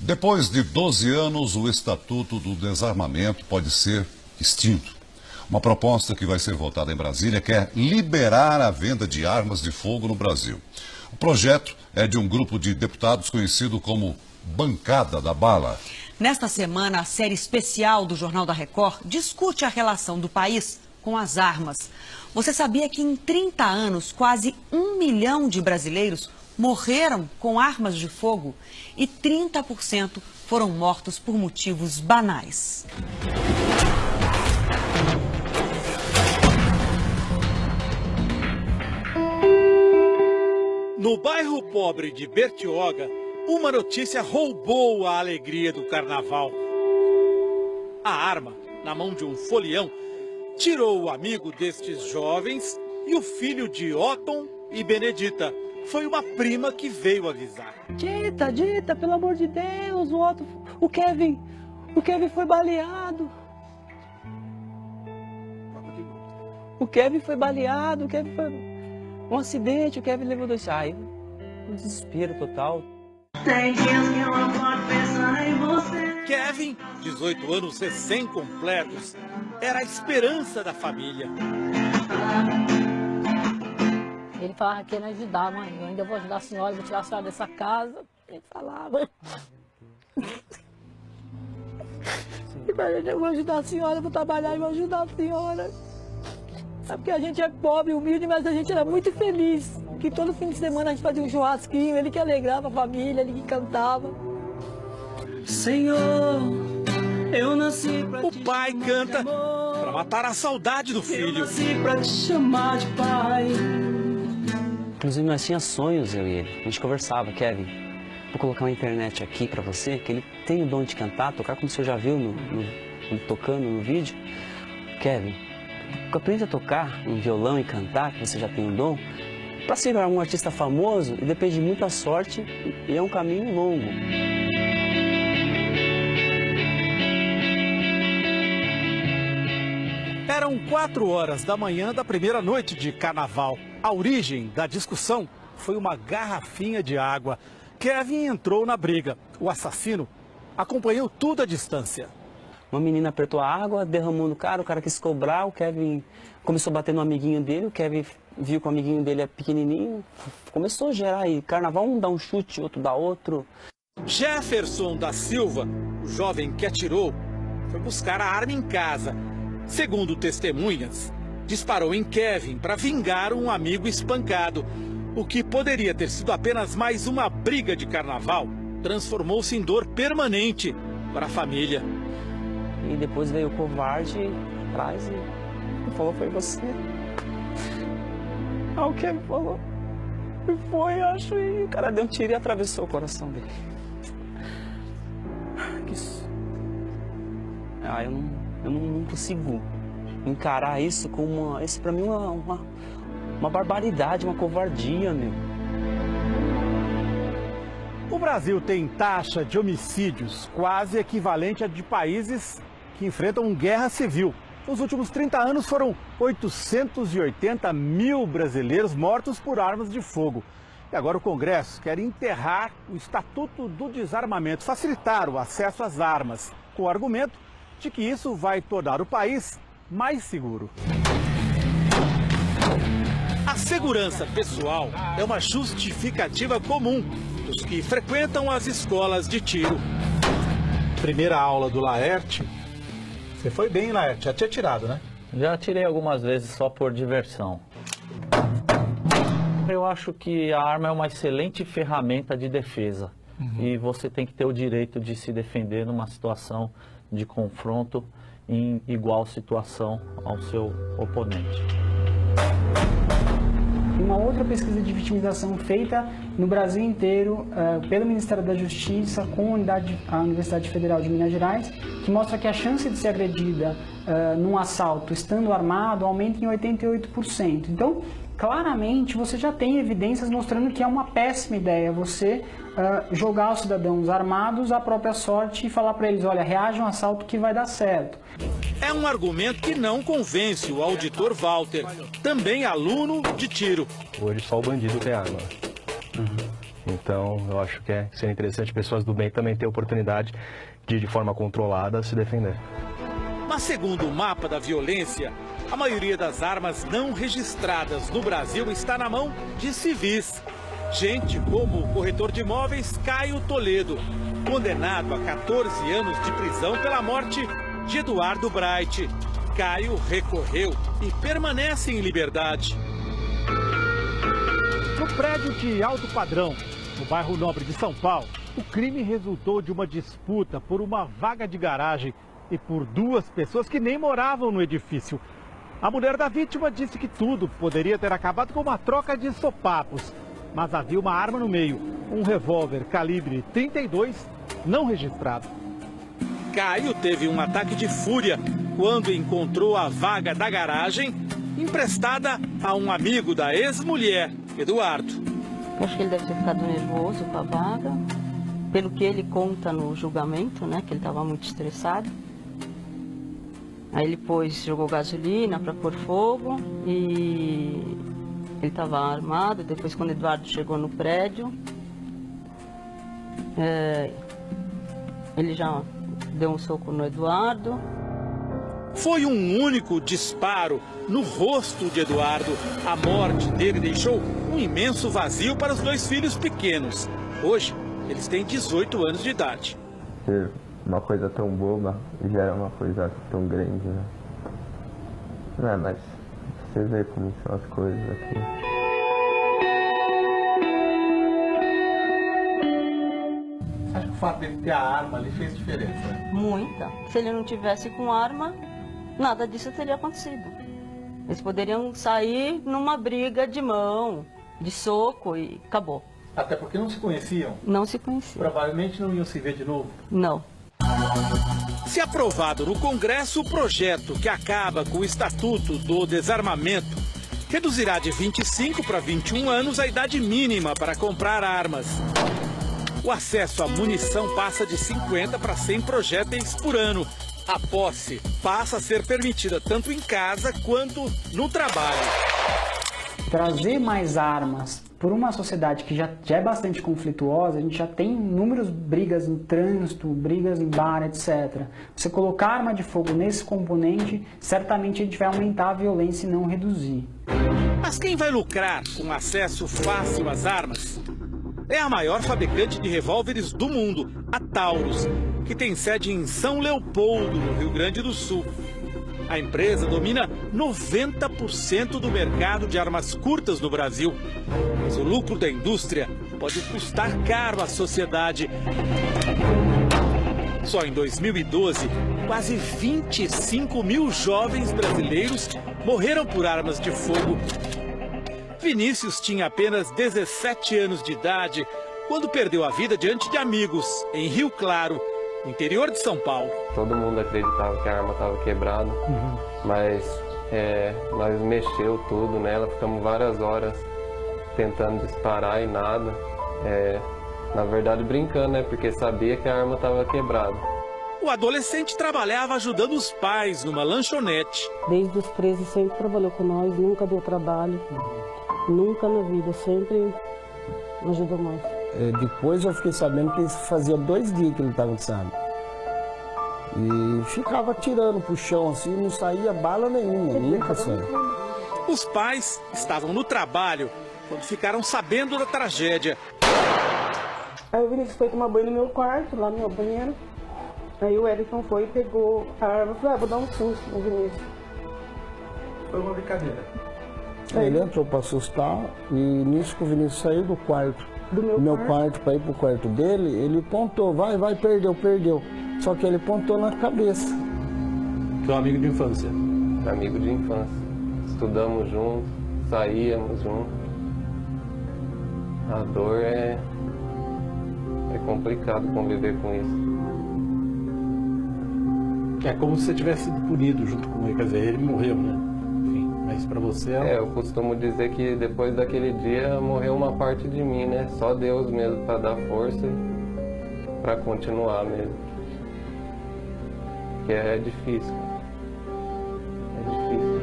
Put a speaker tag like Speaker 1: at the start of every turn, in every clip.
Speaker 1: Depois de 12 anos, o Estatuto do Desarmamento pode ser extinto. Uma proposta que vai ser votada em Brasília quer liberar a venda de armas de fogo no Brasil. O projeto é de um grupo de deputados conhecido como Bancada da Bala.
Speaker 2: Nesta semana, a série especial do Jornal da Record discute a relação do país com as armas. Você sabia que em 30 anos, quase 1 milhão de brasileiros morreram com armas de fogo e 30% foram mortos por motivos banais?
Speaker 3: No bairro pobre de Bertioga, uma notícia roubou a alegria do carnaval. A arma, na mão de um folião, tirou o amigo destes jovens e o filho de Otton e Benedita. Foi uma prima que veio avisar.
Speaker 4: Dita, pelo amor de Deus, o Kevin foi baleado. O Kevin foi baleado, o Kevin foi um acidente, o Kevin levou 2 tiros. Um desespero total.
Speaker 5: Tem dias que eu acordo pensando em você.
Speaker 3: Kevin, 18 anos recém-completos, era a esperança da família.
Speaker 6: Ele falava que ia me ajudar, mãe. Eu ainda vou ajudar a senhora, vou tirar a senhora dessa casa. Ele falava. Eu vou ajudar a senhora, vou trabalhar e vou ajudar a senhora. Sabe que a gente é pobre, humilde, mas a gente era muito feliz. Que todo fim de semana a gente fazia um churrasquinho, ele que alegrava a família, ele que cantava.
Speaker 5: Senhor, eu nasci pra
Speaker 3: O pai canta para matar a saudade do filho.
Speaker 5: Eu nasci pra te chamar de pai.
Speaker 4: Inclusive nós tínhamos sonhos, eu e ele. A gente conversava, Kevin, vou colocar uma internet aqui pra você, que ele tem o dom de cantar, tocar, como o senhor já viu tocando no vídeo. Kevin, aprenda a tocar um violão e cantar, que você já tem o dom, para ser um artista famoso, e depende de muita sorte e é um caminho longo.
Speaker 3: Eram 4 horas da manhã da primeira noite de carnaval. A origem da discussão foi uma garrafinha de água. Kevin entrou na briga. O assassino acompanhou tudo à distância.
Speaker 4: Uma menina apertou a água, derramou no cara, o cara quis cobrar, o Kevin começou a bater no amiguinho dele, o Kevin viu que o amiguinho dele é pequenininho, começou a gerar aí, carnaval, um dá um chute, outro dá outro.
Speaker 3: Jefferson da Silva, o jovem que atirou, foi buscar a arma em casa. Segundo testemunhas, disparou em Kevin para vingar um amigo espancado. O que poderia ter sido apenas mais uma briga de carnaval, transformou-se em dor permanente para a família.
Speaker 4: E depois veio o covarde atrás e falou, foi você. Ah, o Kevin falou, foi, acho, e o cara deu um tiro e atravessou o coração dele. Isso. Ah, eu não consigo encarar isso como isso pra mim é uma barbaridade, uma covardia, meu.
Speaker 3: O Brasil tem taxa de homicídios quase equivalente à de países que enfrentam guerra civil. Nos últimos 30 anos foram 880 mil brasileiros mortos por armas de fogo. E agora o Congresso quer enterrar o Estatuto do Desarmamento, facilitar o acesso às armas, com o argumento de que isso vai tornar o país mais seguro. A segurança pessoal é uma justificativa comum dos que frequentam as escolas de tiro. Primeira aula do Laerte. Você foi bem, Laerte, já tinha tirado, né?
Speaker 7: Já tirei algumas vezes só por diversão. Eu acho que a arma é uma excelente ferramenta de defesa. E você tem que ter o direito de se defender numa situação de confronto em igual situação ao seu oponente.
Speaker 8: Uma outra pesquisa de vitimização feita no Brasil inteiro pelo Ministério da Justiça com a Universidade Federal de Minas Gerais, que mostra que a chance de ser agredida num assalto estando armado aumenta em 88%. Então, claramente, você já tem evidências mostrando que é uma péssima ideia você jogar os cidadãos armados à própria sorte e falar para eles, olha, reaja a um assalto que vai dar certo.
Speaker 3: É um argumento que não convence o auditor Walter, também aluno de tiro.
Speaker 9: Hoje só o bandido tem arma. Então, eu acho que seria interessante pessoas do bem também ter a oportunidade de forma controlada, se defender.
Speaker 10: Mas segundo o mapa da violência, a maioria das armas não registradas no Brasil está na mão de civis. Gente como o corretor de imóveis Caio Toledo, condenado a 14 anos de prisão pela morte de Eduardo Bright. Caio recorreu e permanece em liberdade.
Speaker 3: No prédio de alto padrão, no bairro Nobre de São Paulo, o crime resultou de uma disputa por uma vaga de garagem e por duas pessoas que nem moravam no edifício. A mulher da vítima disse que tudo poderia ter acabado com uma troca de sopapos, mas havia uma arma no meio, um revólver calibre 32 não registrado.
Speaker 10: Caio teve um ataque de fúria quando encontrou a vaga da garagem emprestada a um amigo da ex-mulher, Eduardo.
Speaker 11: Acho que ele deve ter ficado nervoso com a vaga, pelo que ele conta no julgamento, né, que ele estava muito estressado. Aí ele jogou gasolina para pôr fogo e ele estava armado. Depois, quando Eduardo chegou no prédio, ele já deu um soco no Eduardo.
Speaker 10: Foi um único disparo no rosto de Eduardo. A morte dele deixou um imenso vazio para os dois filhos pequenos. Hoje, eles têm 18 anos de idade.
Speaker 12: Uma coisa tão boba gera uma coisa tão grande, né? Mas você vê como são as coisas aqui.
Speaker 3: Você acha que o fato dele ter a arma ali fez diferença?
Speaker 11: Muita. Se ele não tivesse com arma, nada disso teria acontecido. Eles poderiam sair numa briga de mão, de soco e acabou.
Speaker 3: Até porque não se conheciam?
Speaker 11: Não se conheciam.
Speaker 3: Provavelmente não iam se ver de novo?
Speaker 11: Não.
Speaker 10: Se aprovado no Congresso, o projeto que acaba com o Estatuto do Desarmamento reduzirá de 25 para 21 anos a idade mínima para comprar armas. O acesso à munição passa de 50 para 100 projéteis por ano. A posse passa a ser permitida tanto em casa quanto no trabalho.
Speaker 8: Trazer mais armas por uma sociedade que já é bastante conflituosa, a gente já tem inúmeras brigas no trânsito, brigas em bar, etc. Você colocar arma de fogo nesse componente, certamente a gente vai aumentar a violência e não reduzir.
Speaker 10: Mas quem vai lucrar com acesso fácil às armas é a maior fabricante de revólveres do mundo, a Taurus, que tem sede em São Leopoldo, no Rio Grande do Sul. A empresa domina 90% do mercado de armas curtas no Brasil. Mas o lucro da indústria pode custar caro à sociedade. Só em 2012, quase 25 mil jovens brasileiros morreram por armas de fogo. Vinícius tinha apenas 17 anos de idade quando perdeu a vida diante de amigos, em Rio Claro, no interior de São Paulo.
Speaker 12: Todo mundo acreditava que a arma estava quebrada, mas nós mexeu tudo nela, ficamos várias horas tentando disparar e nada. Na verdade brincando, né? Porque sabia que a arma estava quebrada.
Speaker 10: O adolescente trabalhava ajudando os pais numa lanchonete.
Speaker 13: Desde os 13 sempre trabalhou com nós, nunca deu trabalho, nunca na vida, sempre ajudou nós.
Speaker 14: Depois eu fiquei sabendo que fazia 2 dias que ele estava de sábado. E ficava atirando pro chão assim, não saía bala nenhuma, nunca saiu.
Speaker 10: Os pais estavam no trabalho quando ficaram sabendo da tragédia.
Speaker 13: Aí o Vinícius foi tomar banho no meu quarto, lá no meu banheiro. Aí o Edson foi e pegou a arma e falou, vou dar um susto no Vinícius.
Speaker 3: Foi uma brincadeira.
Speaker 14: Ele entrou para assustar e nisso que o Vinícius saiu do quarto. Do meu quarto para ir pro quarto dele, ele pontou, vai, perdeu. Só que ele pontou na cabeça.
Speaker 3: Seu amigo de infância?
Speaker 12: Amigo de infância. Estudamos juntos, saíamos juntos. A dor é complicado conviver com isso.
Speaker 3: É como se você tivesse sido punido junto com ele, quer dizer, ele morreu, né? Enfim, mas pra você...
Speaker 12: eu costumo dizer que depois daquele dia morreu uma parte de mim, né? Só Deus mesmo para dar força e para continuar mesmo. Que é difícil. É difícil.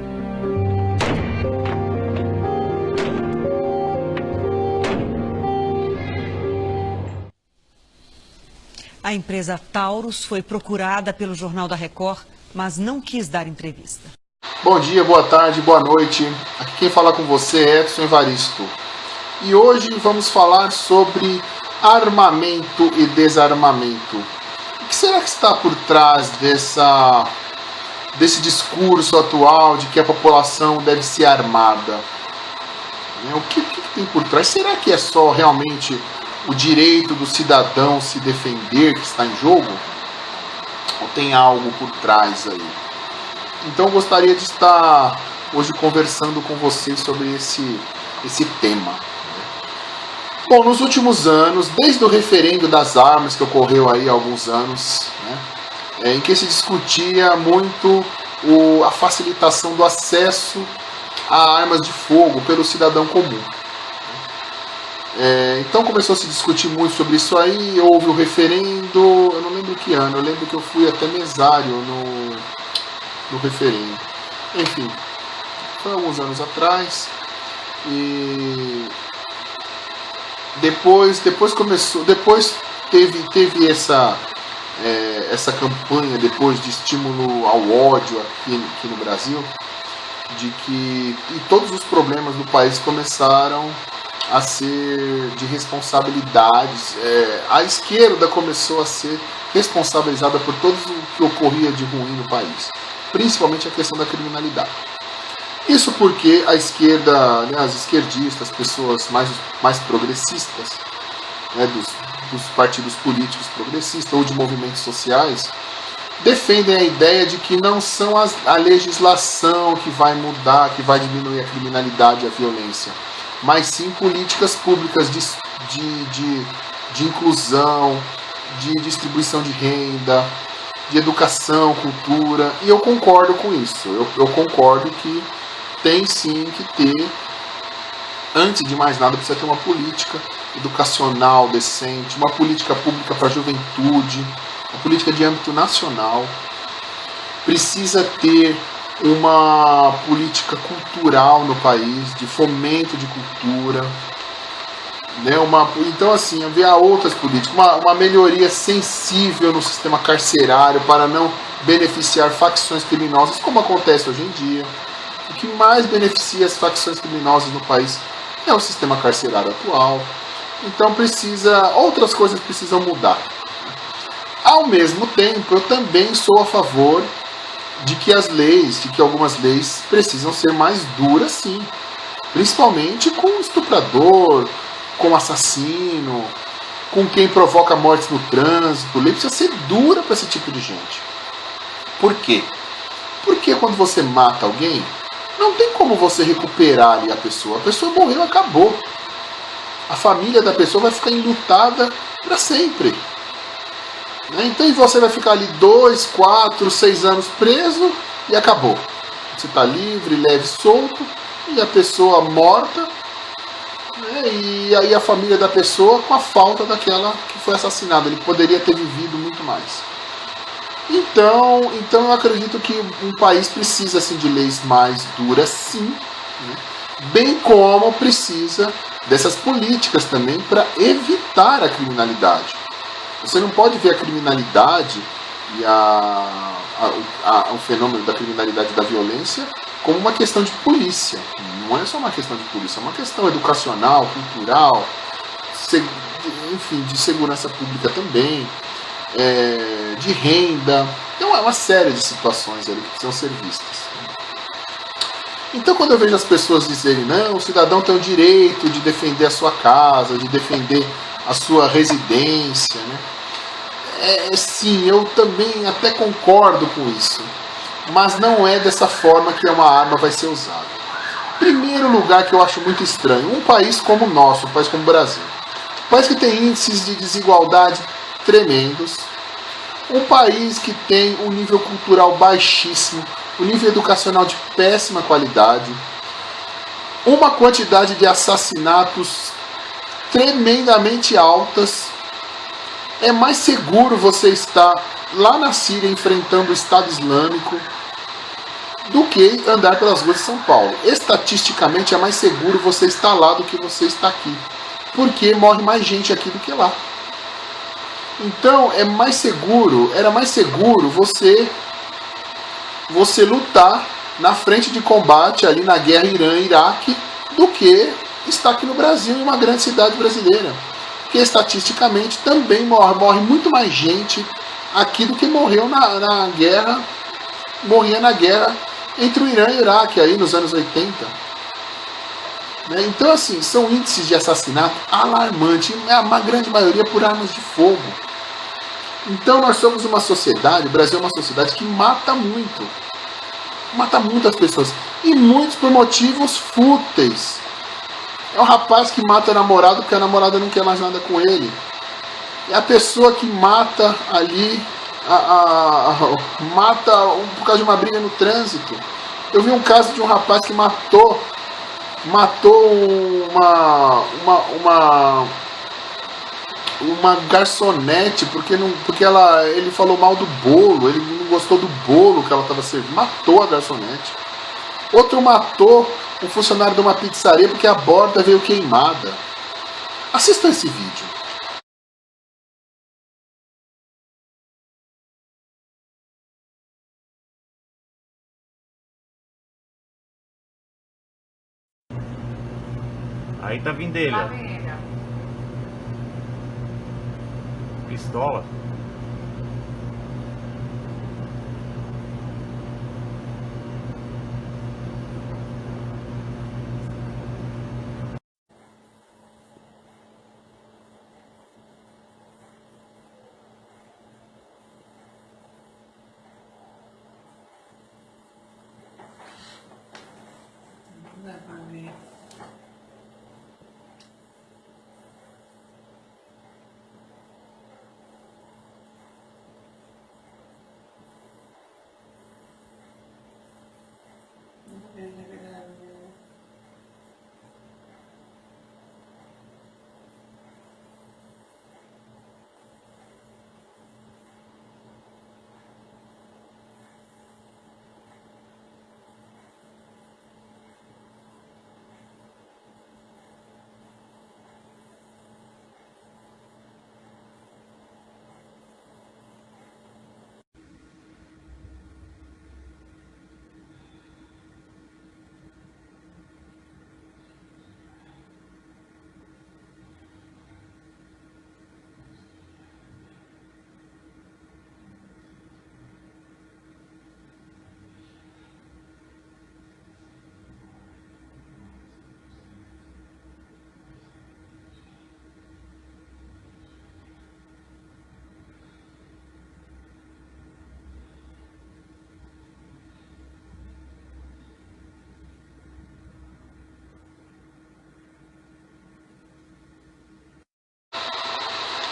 Speaker 2: A empresa Taurus foi procurada pelo Jornal da Record, mas não quis dar entrevista.
Speaker 15: Bom dia, boa tarde, boa noite. Aqui quem fala com você é Edson Evaristo. E hoje vamos falar sobre armamento e desarmamento. O que será que está por trás desse discurso atual de que a população deve ser armada? O que tem por trás? Será que é só realmente o direito do cidadão se defender que está em jogo? Ou tem algo por trás aí? Então eu gostaria de estar hoje conversando com vocês sobre esse tema. Bom, nos últimos anos, desde o referendo das armas que ocorreu aí há alguns anos, em que se discutia muito a facilitação do acesso a armas de fogo pelo cidadão comum. Então começou a se discutir muito sobre isso aí, houve o referendo, eu não lembro que ano, eu lembro que eu fui até mesário no referendo. Enfim, foi alguns anos atrás. E depois teve essa campanha depois de estímulo ao ódio aqui no Brasil, de que todos os problemas do país começaram a ser de responsabilidades. A esquerda começou a ser responsabilizada por tudo o que ocorria de ruim no país, principalmente a questão da criminalidade. Isso porque a esquerda, as esquerdistas, pessoas mais progressistas, dos partidos políticos progressistas ou de movimentos sociais, defendem a ideia de que não são a legislação que vai mudar, que vai diminuir a criminalidade e a violência, mas sim políticas públicas de inclusão, de distribuição de renda, de educação, cultura, e eu concordo com isso. Eu concordo que tem sim que ter, antes de mais nada, precisa ter uma política educacional decente, uma política pública para a juventude, uma política de âmbito nacional. Precisa ter uma política cultural no país, de fomento de cultura, então assim, haver outras políticas, uma melhoria sensível no sistema carcerário para não beneficiar facções criminosas, como acontece hoje em dia. O que mais beneficia as facções criminosas no país é o sistema carcerário atual. Então outras coisas precisam mudar. Ao mesmo tempo, eu também sou a favor de que algumas leis precisam ser mais duras, sim. Principalmente com estuprador, com assassino, com quem provoca mortes no trânsito. A lei precisa ser dura para esse tipo de gente. Por quê? Porque quando você mata alguém, não tem como você recuperar ali a pessoa. A pessoa morreu, acabou. A família da pessoa vai ficar enlutada para sempre. Então você vai ficar ali 2, 4, 6 anos preso e acabou. Você está livre, leve, solto, e a pessoa morta, e aí a família da pessoa com a falta daquela que foi assassinada. Ele poderia ter vivido muito mais. Então eu acredito que um país precisa assim, de leis mais duras, sim, bem como precisa dessas políticas também para evitar a criminalidade. Você não pode ver a criminalidade e o fenômeno da criminalidade e da violência como uma questão de polícia. Não é só uma questão de polícia, é uma questão educacional, cultural, enfim, de segurança pública também, de renda. Então é uma série de situações ali que precisam ser vistas. Então quando eu vejo as pessoas dizerem, não, o cidadão tem o direito de defender a sua casa, de defender a sua residência, sim, eu também até concordo com isso, mas não é dessa forma que uma arma vai ser usada. Primeiro lugar que eu acho muito estranho, um país como o nosso, um país como o Brasil, um país que tem índices de desigualdade tremendos, um país que tem um nível cultural baixíssimo, um nível educacional de péssima qualidade, uma quantidade de assassinatos tremendamente altas. É mais seguro você estar lá na Síria enfrentando o Estado Islâmico do que andar pelas ruas de São Paulo. Estatisticamente é mais seguro você estar lá do que você estar aqui, porque morre mais gente aqui do que lá. Então era mais seguro você lutar na frente de combate ali na guerra Irã-Iraque do que estar aqui no Brasil, em uma grande cidade brasileira. Porque estatisticamente também morre muito mais gente aqui do que morria na guerra entre o Irã e o Iraque aí nos anos 80. Né? Então assim, são índices de assassinato alarmantes, a grande maioria por armas de fogo. Então nós somos uma sociedade, o Brasil é uma sociedade que mata muitas pessoas, e muitos por motivos fúteis. É o rapaz que mata a namorada porque a namorada não quer mais nada com ele. É a pessoa que mata ali, mata por causa de uma briga no trânsito. Eu vi um caso de um rapaz que matou uma garçonete porque ele falou mal do bolo, ele não gostou do bolo que ela estava servindo, matou a garçonete. Outro matou um funcionário de uma pizzaria porque a borda veio queimada. Assistam esse vídeo.
Speaker 16: Aí tá vindo ele, ó. Pistola.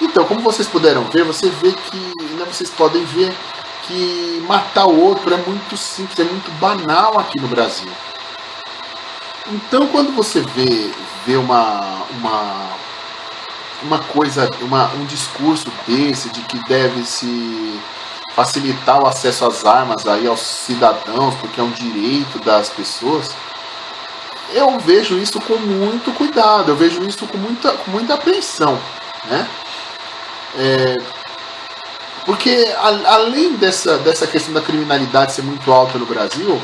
Speaker 15: Então, como vocês puderam ver, vocês podem ver que matar o outro é muito simples, é muito banal aqui no Brasil. Então, quando você vê um discurso desse, de que deve se facilitar o acesso às armas aí aos cidadãos, porque é um direito das pessoas, eu vejo isso com muito cuidado, eu vejo isso com muita apreensão, né? Porque além dessa questão da criminalidade ser muito alta no Brasil,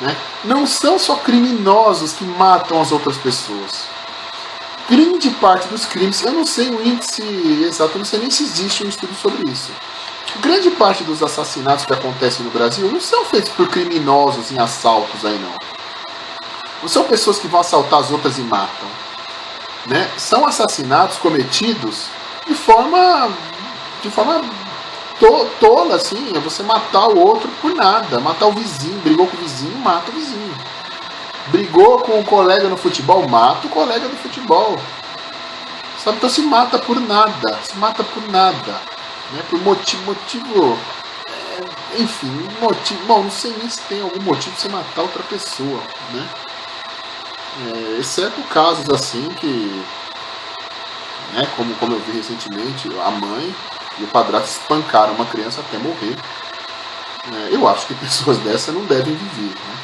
Speaker 15: né, não são só criminosos que matam as outras pessoas. Grande parte dos crimes, eu não sei o índice exato, eu não sei nem se existe um estudo sobre isso. Grande parte dos assassinatos que acontecem no Brasil não são feitos por criminosos em assaltos aí não. Não são pessoas que vão assaltar as outras e matam, né? São assassinatos cometidos de forma tola, assim, é você matar o outro por nada, matar o vizinho, brigou com o vizinho, mata o vizinho. Brigou com o colega no futebol, mata o colega do futebol. Sabe, então se mata por nada, né? Por motivo, enfim, motivo, bom, não sei nem se tem algum motivo de você matar outra pessoa, né? Exceto casos assim que, né, como eu vi recentemente, a mãe e o padrasto espancaram uma criança até morrer. Eu acho que pessoas dessas não devem viver, né?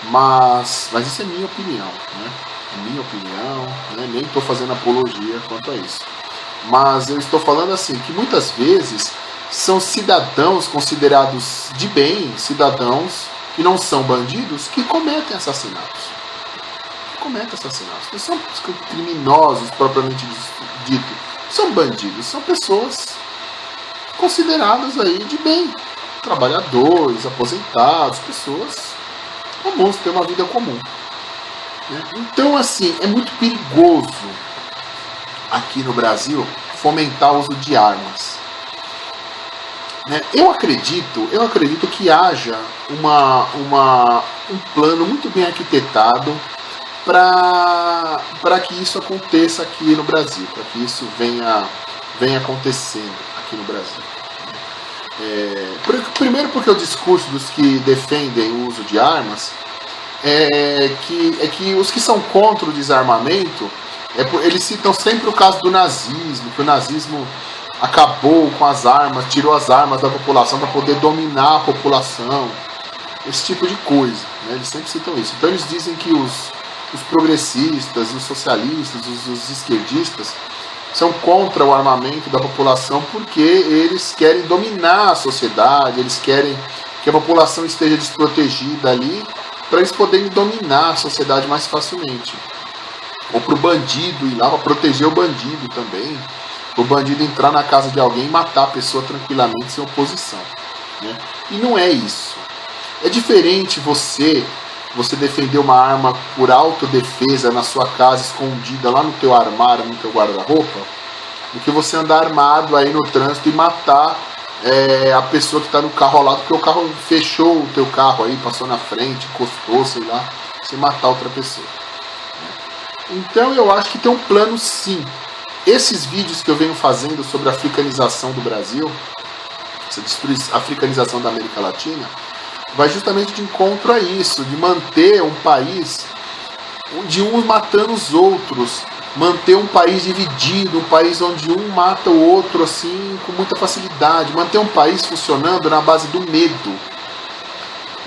Speaker 15: Mas isso é minha opinião, né? É minha opinião, né? Nem estou fazendo apologia quanto a isso. Mas eu estou falando assim, que muitas vezes são cidadãos considerados de bem, cidadãos que não são bandidos, que cometem assassinatos. Não são criminosos propriamente dito, são bandidos, são pessoas consideradas aí de bem, trabalhadores, aposentados, pessoas comuns, têm uma vida comum. Né? Então, assim, é muito perigoso aqui no Brasil fomentar o uso de armas. Né? Eu acredito que haja um plano muito bem arquitetado para que isso aconteça aqui no Brasil, para que isso venha acontecendo aqui no Brasil. Primeiro porque o discurso dos que defendem o uso de armas é que os que são contra o desarmamento, eles citam sempre o caso do nazismo, que o nazismo acabou com as armas, tirou as armas da população para poder dominar a população, esse tipo de coisa, né? Eles sempre citam isso. Então eles dizem que os progressistas, os socialistas, os esquerdistas são contra o armamento da população porque eles querem dominar a sociedade, eles querem que a população esteja desprotegida ali para eles poderem dominar a sociedade mais facilmente. Ou para o bandido ir lá para proteger o bandido também, o bandido entrar na casa de alguém e matar a pessoa tranquilamente sem oposição. Né? E não é isso. É diferente você defender uma arma por autodefesa na sua casa, escondida lá no teu armário, no teu guarda-roupa, do que você andar armado aí no trânsito e matar a pessoa que está no carro ao lado, porque o carro fechou o teu carro aí, passou na frente, encostou, sei lá, você matar outra pessoa. Então eu acho que tem um plano sim. Esses vídeos que eu venho fazendo sobre a africanização do Brasil, essa africanização da América Latina, vai justamente de encontro a isso, de manter um país de uns matando os outros, manter um país dividido, um país onde um mata o outro assim com muita facilidade, manter um país funcionando na base do medo.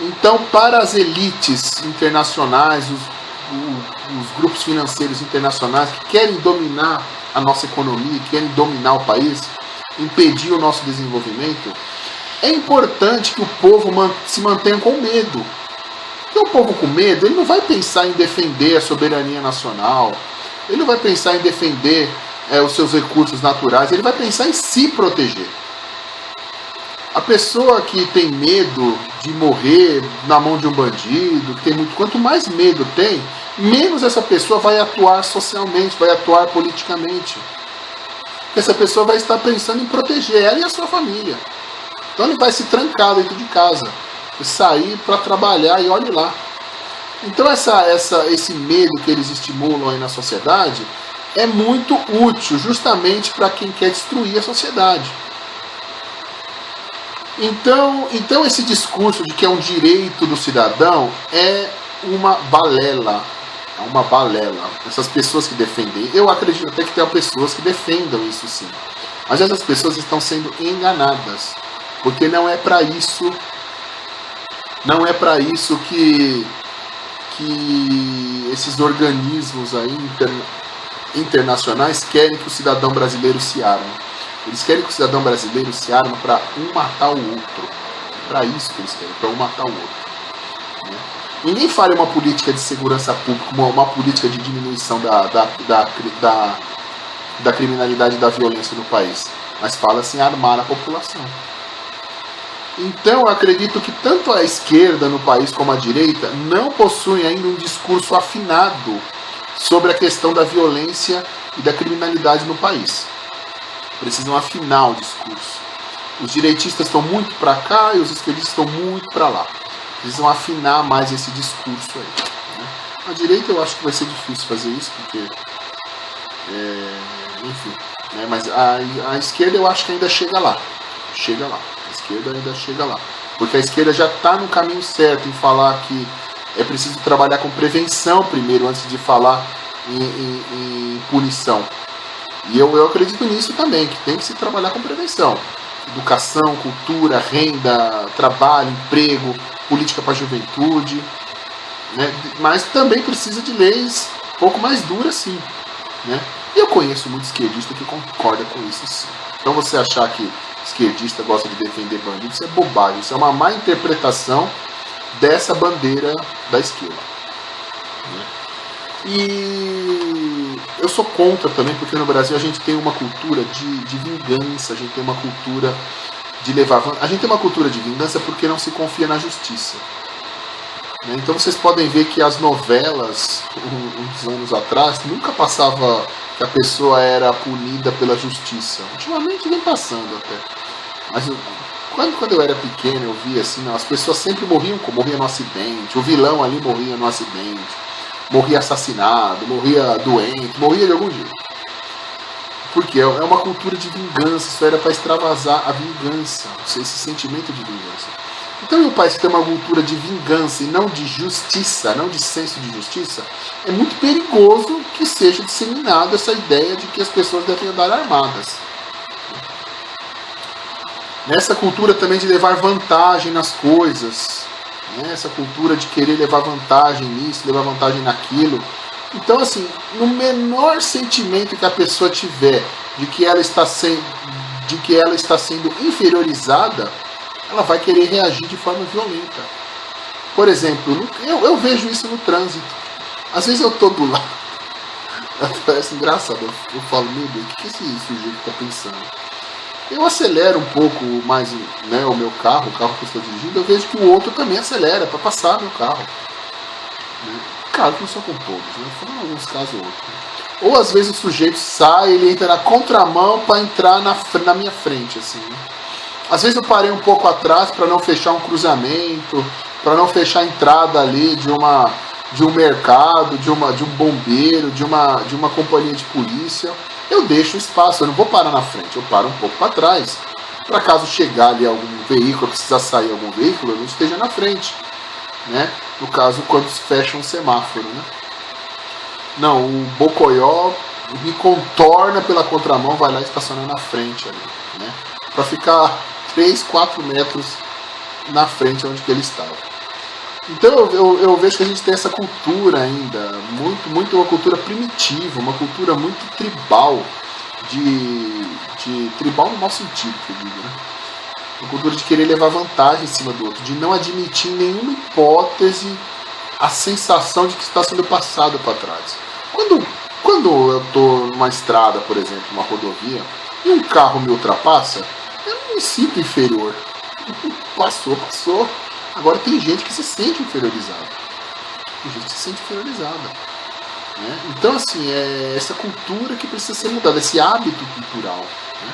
Speaker 15: Então, para as elites internacionais, os grupos financeiros internacionais que querem dominar a nossa economia, que querem dominar o país, impedir o nosso desenvolvimento, é importante que o povo se mantenha com medo. Porque o povo com medo, ele não vai pensar em defender a soberania nacional, ele não vai pensar em defender os seus recursos naturais, ele vai pensar em se proteger. A pessoa que tem medo de morrer na mão de um bandido, que tem muito, quanto mais medo tem, menos essa pessoa vai atuar socialmente, vai atuar politicamente. Essa pessoa vai estar pensando em proteger ela e a sua família. Então ele vai se trancar dentro de casa, sair para trabalhar e olhe lá. Então esse medo que eles estimulam aí na sociedade é muito útil justamente para quem quer destruir a sociedade. Então esse discurso de que é um direito do cidadão é uma balela. É uma balela. Essas pessoas que defendem, eu acredito até que tem pessoas que defendam isso sim. Mas essas pessoas estão sendo enganadas. Porque não é para isso que esses organismos aí internacionais querem que o cidadão brasileiro se arme. Eles querem que o cidadão brasileiro se arme para um matar o outro. É para isso que eles querem, para um matar o outro. Né? Ninguém fala uma política de segurança pública, uma política de diminuição da criminalidade e da violência no país. Mas fala-se em armar a população. Então, eu acredito que tanto a esquerda no país como a direita não possuem ainda um discurso afinado sobre a questão da violência e da criminalidade no país. Precisam afinar o discurso. Os direitistas estão muito para cá e os esquerdistas estão muito para lá. Precisam afinar mais esse discurso aí. Né? A direita eu acho que vai ser difícil fazer isso, porque... enfim. Né? Mas a esquerda eu acho que ainda chega lá. Chega lá. A esquerda ainda chega lá. Porque a esquerda já está no caminho certo em falar que é preciso trabalhar com prevenção primeiro, antes de falar em punição. E eu acredito nisso também, que tem que se trabalhar com prevenção. Educação, cultura, renda, trabalho, emprego, política para a juventude. Né? Mas também precisa de leis um pouco mais duras, sim. Né? E eu conheço muito esquerdista que concorda com isso, sim. Então você achar que esquerdista gosta de defender bandido, isso é bobagem, isso é uma má interpretação dessa bandeira da esquerda. E eu sou contra também, porque no Brasil a gente tem uma cultura de vingança, a gente tem uma cultura de levar... A gente tem uma cultura de vingança porque não se confia na justiça. Então vocês podem ver que as novelas, uns anos atrás, nunca passava que a pessoa era punida pela justiça. Ultimamente vem passando até. Mas quando eu era pequeno, eu via assim, não, as pessoas sempre morriam no acidente, o vilão ali morria no acidente, morria assassinado, morria doente, morria de algum jeito. Porque é uma cultura de vingança, isso era para extravasar a vingança, esse sentimento de vingança. Então, em um país que tem uma cultura de vingança e não de justiça, não de senso de justiça, é muito perigoso que seja disseminada essa ideia de que as pessoas devem andar armadas. Nessa cultura também de levar vantagem nas coisas, essa cultura de querer levar vantagem nisso, levar vantagem naquilo. Então, assim, no menor sentimento que a pessoa tiver de que ela está sendo inferiorizada, ela vai querer reagir de forma violenta. Por exemplo, eu vejo isso no trânsito. Às vezes eu estou do lado. Parece engraçado. Eu falo, meu Deus, o que esse sujeito está pensando? Eu acelero um pouco mais, né, o meu carro, o carro que eu estou dirigindo, eu vejo que o outro também acelera para passar meu carro. Claro que não são com todos, né? Foram alguns casos ou outros. Ou às vezes o sujeito sai, ele entra na contramão para entrar na minha frente, assim, né? Às vezes eu parei um pouco atrás para não fechar um cruzamento, para não fechar a entrada ali de um mercado, de um bombeiro, de uma companhia de polícia. Eu deixo espaço, eu não vou parar na frente, eu paro um pouco para trás, para caso chegar ali algum veículo, precisar sair algum veículo, eu não esteja na frente, né? No caso, quando se fecha um semáforo, né? Não, o Bocoió me contorna pela contramão, vai lá e estaciona na frente ali, né? Para ficar 3, 4 metros na frente onde que ele estava. Então eu vejo que a gente tem essa cultura ainda, muito uma cultura primitiva, uma cultura muito tribal, de tribal no mau sentido, que eu digo, né? Uma cultura de querer levar vantagem em cima do outro, de não admitir em nenhuma hipótese a sensação de que está sendo passado para trás. Quando eu estou numa estrada, por exemplo, uma rodovia, e um carro me ultrapassa, eu não me sinto inferior. Passou. Agora tem gente que se sente inferiorizada. Tem gente que se sente inferiorizada. Né? Então, assim, é essa cultura que precisa ser mudada, esse hábito cultural. Né?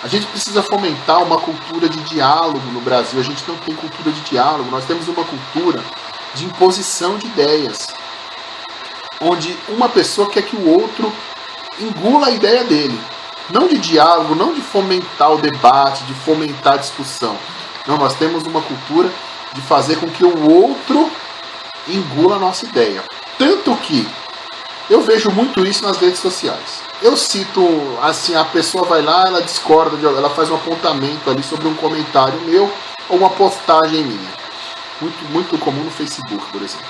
Speaker 15: A gente precisa fomentar uma cultura de diálogo no Brasil. A gente não tem cultura de diálogo, nós temos uma cultura de imposição de ideias. Onde uma pessoa quer que o outro engula a ideia dele. Não de diálogo, não de fomentar o debate, de fomentar a discussão. Não, nós temos uma cultura de fazer com que o outro engula a nossa ideia. Tanto que eu vejo muito isso nas redes sociais. Eu cito, assim, a pessoa vai lá, ela discorda, ela faz um apontamento ali sobre um comentário meu ou uma postagem minha. Muito comum no Facebook, por exemplo.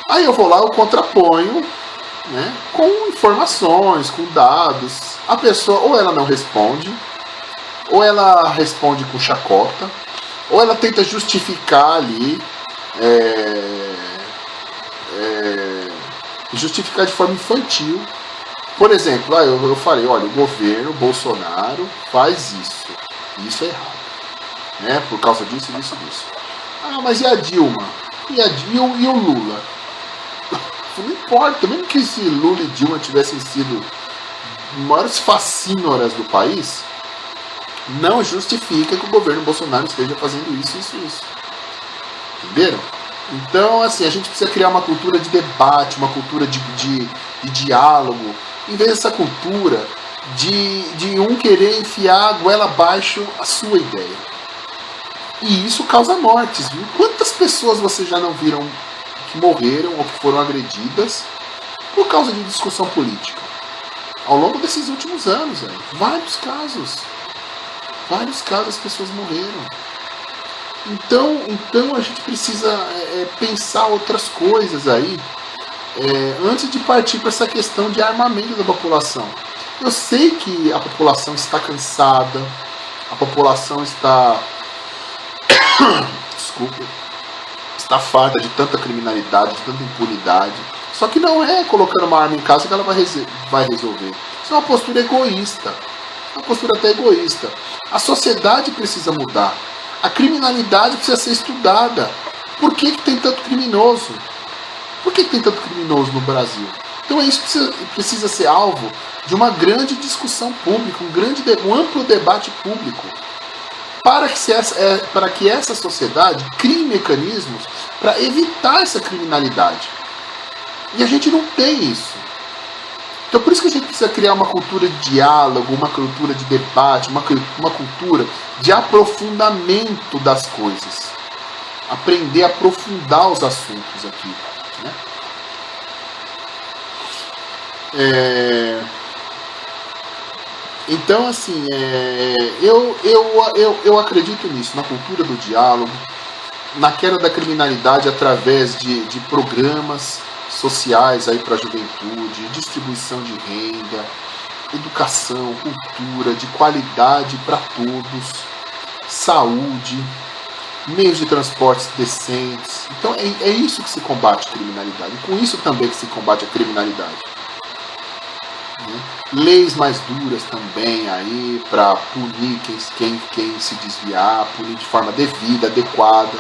Speaker 15: Aí eu vou lá, eu contraponho, né, com informações, com dados. A pessoa ou ela não responde, ou ela responde com chacota, ou ela tenta justificar ali, justificar de forma infantil. Por exemplo, eu falei, olha, o governo Bolsonaro faz isso, e isso é errado, né, por causa disso. Ah, mas e a Dilma? E o Lula? Não importa, mesmo que se Lula e Dilma tivessem sido maiores facínoras do país, não justifica que o governo Bolsonaro esteja fazendo isso. Entenderam? Então, assim, a gente precisa criar uma cultura de debate, uma cultura de diálogo, em vez dessa cultura de um querer enfiar a goela abaixo a sua ideia. E isso causa mortes, viu? Quantas pessoas vocês já não viram que morreram ou que foram agredidas por causa de discussão política? Ao longo desses últimos anos, vários casos as pessoas morreram. Então a gente precisa pensar outras coisas aí. antes de partir para essa questão de armamento da população. Eu sei que a população está cansada, a população está está farta de tanta criminalidade, de tanta impunidade. Só que não é colocando uma arma em casa que ela vai resolver. Isso é uma postura egoísta. Uma postura até egoísta. A sociedade precisa mudar. A criminalidade precisa ser estudada. Por que tem tanto criminoso? Por que tem tanto criminoso no Brasil? Então isso precisa ser alvo de uma grande discussão pública, um amplo debate público, para que essa sociedade crie mecanismos para evitar essa criminalidade. E a gente não tem isso. Então por isso que a gente precisa criar uma cultura de diálogo, uma cultura de debate, uma cultura de aprofundamento das coisas. Aprender a aprofundar os assuntos aqui. Né? Então, assim, eu acredito nisso, na cultura do diálogo, na queda da criminalidade através de programas sociais aí para a juventude, distribuição de renda, educação, cultura, de qualidade para todos, saúde, meios de transportes decentes. Então é isso que se combate a criminalidade, e com isso também que se combate a criminalidade. Leis mais duras também aí para punir quem se desviar, punir de forma devida, adequada.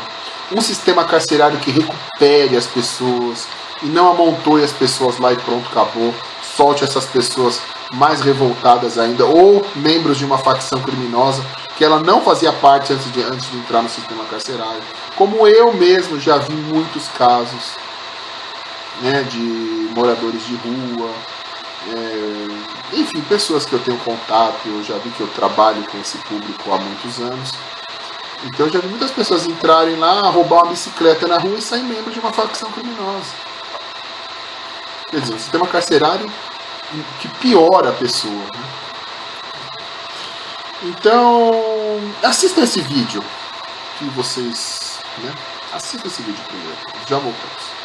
Speaker 15: Um sistema carcerário que recupere as pessoas e não amontoe as pessoas lá e pronto, acabou. Solte essas pessoas mais revoltadas ainda, ou membros de uma facção criminosa que ela não fazia parte antes de entrar no sistema carcerário. Como eu mesmo já vi muitos casos, né, de moradores de rua, enfim, pessoas que eu tenho contato. Eu já vi que eu trabalho com esse público há muitos anos. Então eu já vi muitas pessoas entrarem lá, roubar uma bicicleta na rua e sair membro de uma facção criminosa. Quer dizer, um sistema carcerário que piora a pessoa. Né? Então, assistam esse vídeo que vocês... Né? Assistam esse vídeo primeiro. Já voltamos.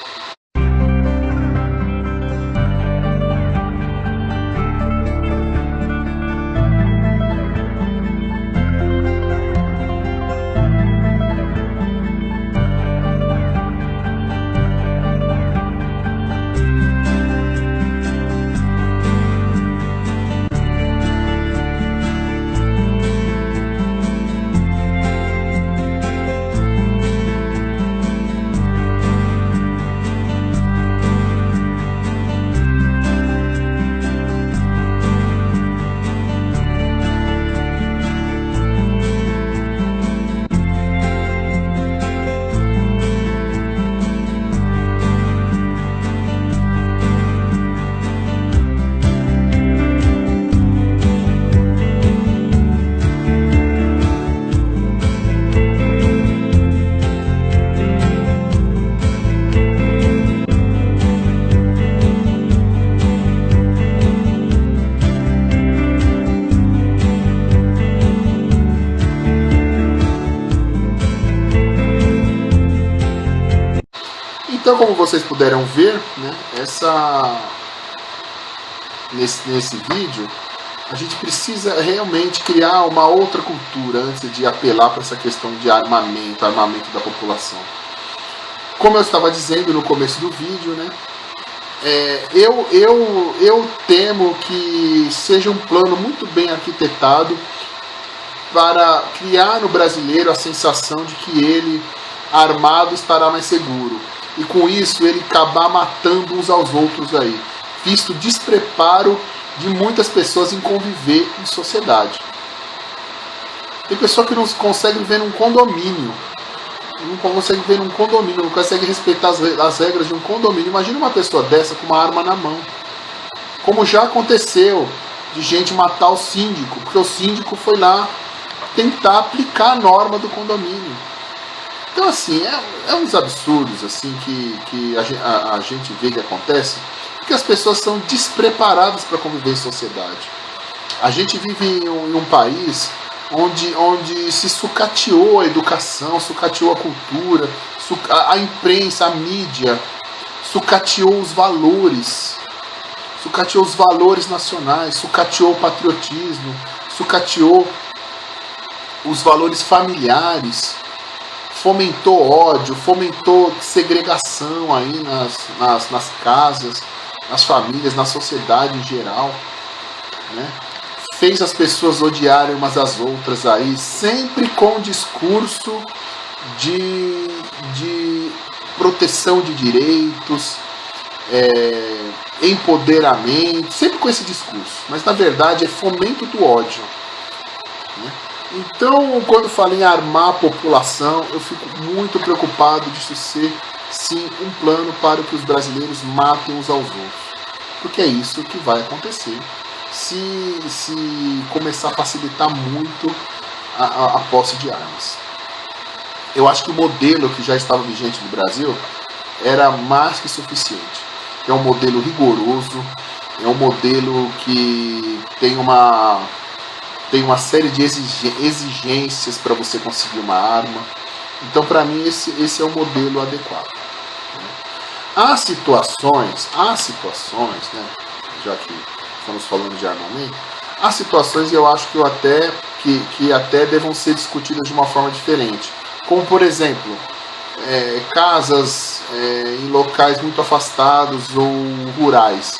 Speaker 15: Então, como vocês puderam ver, né, nesse vídeo, a gente precisa realmente criar uma outra cultura antes de apelar para essa questão de armamento da população. Como eu estava dizendo no começo do vídeo, né, eu temo que seja um plano muito bem arquitetado para criar no brasileiro a sensação de que ele, armado, estará mais seguro. E com isso ele acabar matando uns aos outros aí, visto o despreparo de muitas pessoas em conviver em sociedade. Tem pessoa que não consegue viver num condomínio, não consegue respeitar as regras de um condomínio. Imagina uma pessoa dessa com uma arma na mão, como já aconteceu de gente matar o síndico, porque o síndico foi lá tentar aplicar a norma do condomínio. Então, assim, é uns absurdos assim que a gente vê que acontece, porque as pessoas são despreparadas para conviver em sociedade. A gente vive em um país onde se sucateou a educação, sucateou a cultura, a imprensa, a mídia, sucateou os valores nacionais, sucateou o patriotismo, sucateou os valores familiares, fomentou ódio, fomentou segregação aí nas casas, nas famílias, na sociedade em geral, né? Fez as pessoas odiarem umas às outras aí, sempre com discurso de proteção de direitos, empoderamento, sempre com esse discurso, mas na verdade é fomento do ódio, né? Então, quando falo em armar a população, eu fico muito preocupado disso ser, sim, um plano para que os brasileiros matem uns aos outros, porque é isso que vai acontecer se começar a facilitar muito a posse de armas. Eu acho que o modelo que já estava vigente no Brasil era mais que suficiente. É um modelo rigoroso, é um modelo que tem uma série de exigências para você conseguir uma arma. Então, para mim, esse é o modelo adequado. Há situações, né, já que estamos falando de armamento, há situações, eu acho que até devam ser discutidas de uma forma diferente. Como, por exemplo, casas em locais muito afastados ou rurais.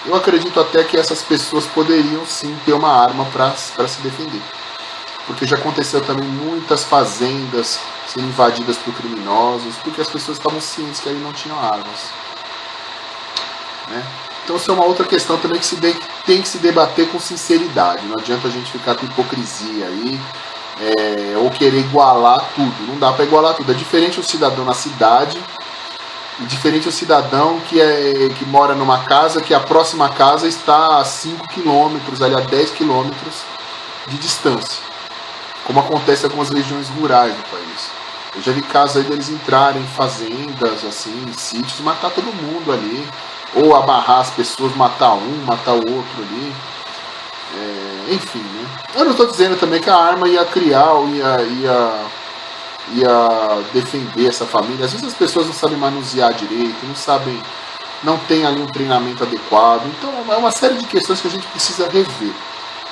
Speaker 15: Eu acredito até que essas pessoas poderiam sim ter uma arma para se defender. Porque já aconteceu também muitas fazendas sendo invadidas por criminosos, porque as pessoas estavam cientes que ali não tinham armas, né? Então isso é uma outra questão também que tem que se debater com sinceridade. Não adianta a gente ficar com hipocrisia aí, ou querer igualar tudo. Não dá para igualar tudo. É diferente o cidadão na cidade e diferente o cidadão que mora numa casa que a próxima casa está a 5 quilômetros, ali a 10 quilômetros de distância, como acontece em algumas regiões rurais do país. Eu já vi casos aí deles entrarem em fazendas, assim, em sítios, matar todo mundo ali, ou amarrar as pessoas, matar um, matar o outro ali. Enfim, né? Eu não estou dizendo também que a arma ia criar ou ia defender essa família. Às vezes as pessoas não sabem manusear direito, não tem ali um treinamento adequado. Então é uma série de questões que a gente precisa rever.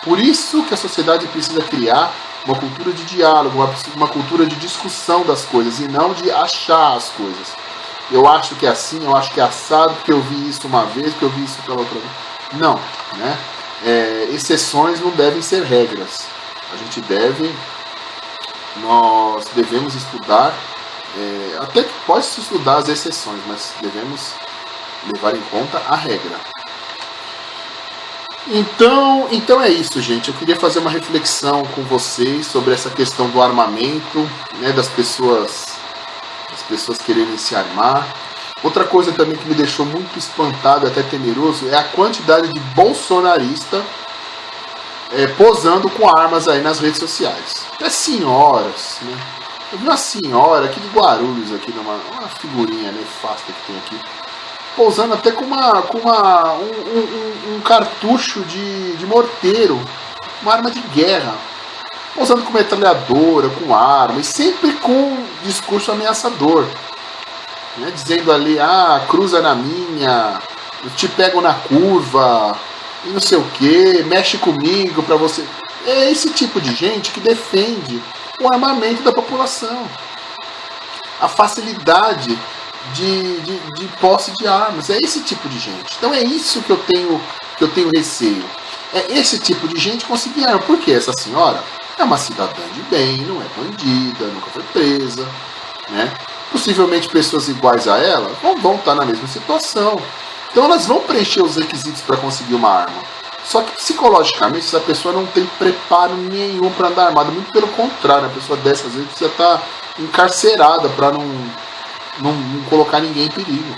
Speaker 15: Por isso que a sociedade precisa criar uma cultura de diálogo, uma cultura de discussão das coisas e não de achar as coisas. Eu acho que é assim, eu acho que é assado, porque eu vi isso uma vez, porque eu vi isso pela outra vez. Não, né? Exceções não devem ser regras. Nós devemos estudar, até que pode-se estudar as exceções, mas devemos levar em conta a regra. Então é isso, gente. Eu queria fazer uma reflexão com vocês sobre essa questão do armamento, né, das pessoas quererem se armar. Outra coisa também que me deixou muito espantado, até temeroso, é a quantidade de bolsonarista posando com armas aí nas redes sociais. Até senhoras, né? Eu vi uma senhora aqui de Guarulhos, aqui uma figurinha nefasta que tem aqui, pousando até com um cartucho de morteiro, uma arma de guerra, pousando com metralhadora, com arma, e sempre com discurso ameaçador, né? Dizendo ali, cruza na minha, eu te pego na curva, e não sei o que, mexe comigo pra você. É esse tipo de gente que defende o armamento da população, a facilidade de posse de armas. É esse tipo de gente. Então é isso que eu tenho receio. É esse tipo de gente conseguir arma. Porque essa senhora é uma cidadã de bem, não é bandida, nunca foi presa, né? Possivelmente pessoas iguais a ela vão estar na mesma situação. Então elas vão preencher os requisitos para conseguir uma arma. Só que psicologicamente essa pessoa não tem preparo nenhum para andar armada. Muito pelo contrário, a pessoa dessas vezes precisa estar encarcerada para não colocar ninguém em perigo.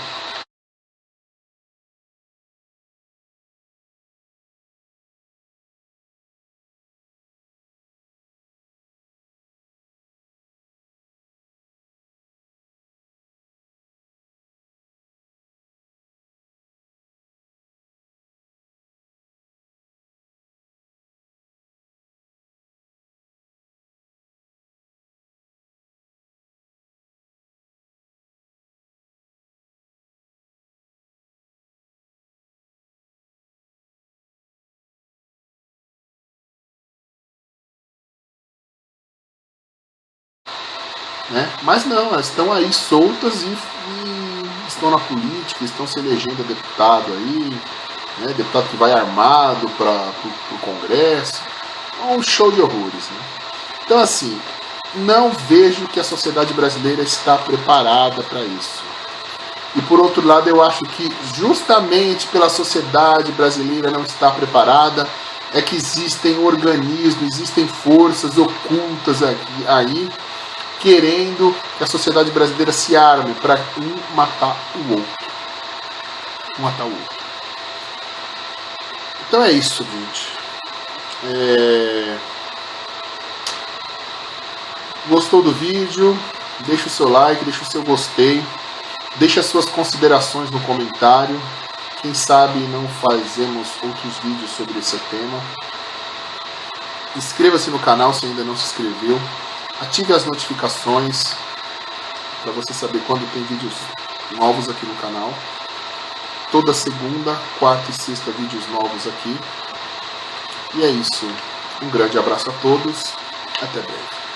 Speaker 15: né? Mas não, elas estão aí soltas e estão na política, estão se elegendo deputado aí, né? Deputado que vai armado para o Congresso. É um show de horrores, né? Então, assim, não vejo que a sociedade brasileira está preparada para isso. E por outro lado, eu acho que justamente pela sociedade brasileira não estar preparada, é que existem organismos, existem forças ocultas aí, querendo que a sociedade brasileira se arme para um matar o outro. Um matar o outro. Então é isso, gente. Gostou do vídeo? Deixa o seu like, deixa o seu gostei. Deixe as suas considerações no comentário. Quem sabe não fazemos outros vídeos sobre esse tema. Inscreva-se no canal se ainda não se inscreveu. Ative as notificações para você saber quando tem vídeos novos aqui no canal. Toda segunda, quarta e sexta vídeos novos aqui. E é isso. Um grande abraço a todos. Até breve.